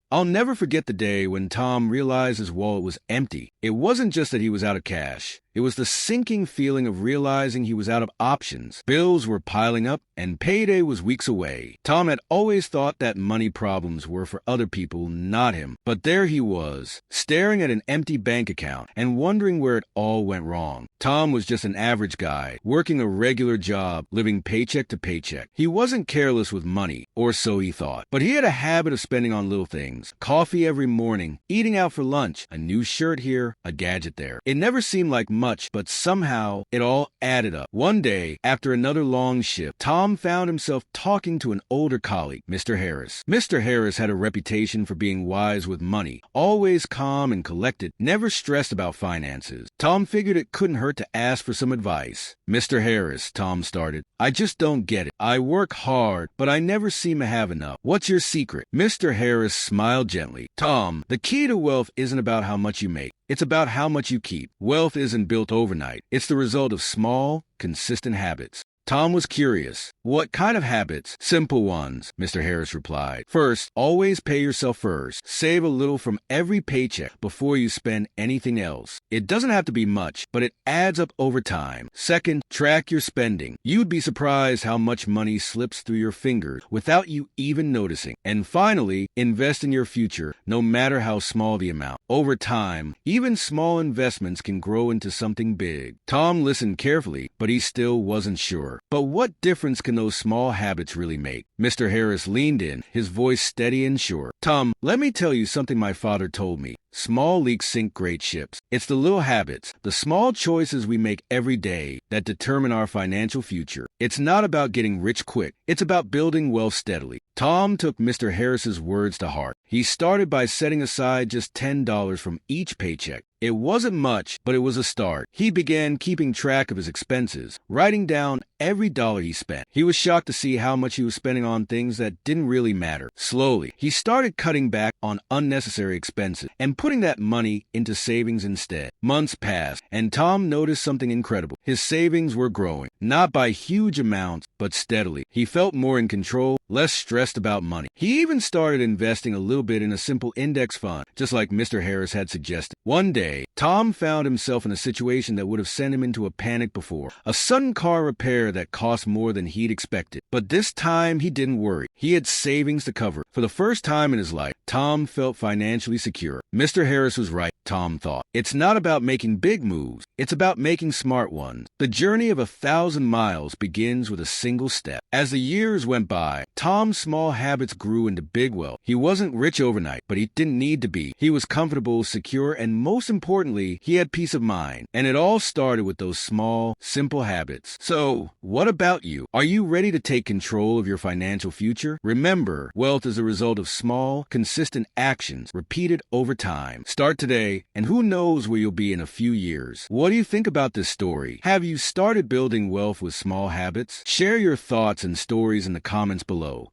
I'll never forget the day when Tom realized his wallet was empty. It wasn't just that he was out of cash. It was the sinking feeling of realizing he was out of options. Bills were piling up, and payday was weeks away. Tom had always thought that money problems were for other people, not him. But there he was, staring at an empty bank account and wondering where it all went wrong. Tom was just an average guy, working a regular job, living paycheck to paycheck. He wasn't careless with money, or so he thought. But he had a habit of spending on little things. Coffee every morning, eating out for lunch, a new shirt here, a gadget there. It never seemed like much, but somehow it all added up. One day, after another long shift, Tom found himself talking to an older colleague, Mr. Harris. Mr. Harris had a reputation for being wise with money, always calm and collected, never stressed about finances. Tom figured it couldn't hurt to ask for some advice. Mr. Harris, Tom started, I just don't get it. I work hard, but I never seem to have enough. What's your secret? Mr. Harris smiled gently. Tom, the key to wealth isn't about how much you make. It's about how much you keep. Wealth isn't built overnight. It's the result of small, consistent habits. Tom was curious. What kind of habits? Simple ones, Mr. Harris replied. First, always pay yourself first. Save a little from every paycheck before you spend anything else. It doesn't have to be much, but it adds up over time. Second, track your spending. You'd be surprised how much money slips through your fingers without you even noticing. And finally, invest in your future, no matter how small the amount. Over time, even small investments can grow into something big. Tom listened carefully, but he still wasn't sure. But what difference can those small habits really make? Mr. Harris leaned in, his voice steady and sure. Tom, let me tell you something my father told me. Small leaks sink great ships. It's the little habits, the small choices we make every day that determine our financial future. It's not about getting rich quick. It's about building wealth steadily. Tom took Mr. Harris's words to heart. He started by setting aside just $10 from each paycheck. It wasn't much, but it was a start. He began keeping track of his expenses, writing down every dollar he spent. He was shocked to see how much he was spending on things that didn't really matter. Slowly, he started cutting back on unnecessary expenses and putting that money into savings instead. Months passed, and Tom noticed something incredible. His savings were growing, not by huge amounts, but steadily. He felt more in control, less stressed about money. He even started investing a little bit in a simple index fund, just like Mr. Harris had suggested. One day, Tom found himself in a situation that would have sent him into a panic before. A sudden car repair that cost more than he'd expected. But this time, he didn't worry. He had savings to cover. For the first time in his life, Tom felt financially secure. Mr. Harris was right, Tom thought. It's not about making big moves. It's about making smart ones. The journey of 1,000 miles begins with a single step. As the years went by, Tom's small habits grew into big wealth. He wasn't rich overnight, but he didn't need to be. He was comfortable, secure, and most importantly, he had peace of mind. And it all started with those small, simple habits. So, what about you? Are you ready to take control of your financial future? Remember, wealth is a result of small, consistent actions repeated over time. Start today, and who knows where you'll be in a few years. What do you think about this story? Have you started building wealth with small habits? Share your thoughts and stories in the comments below.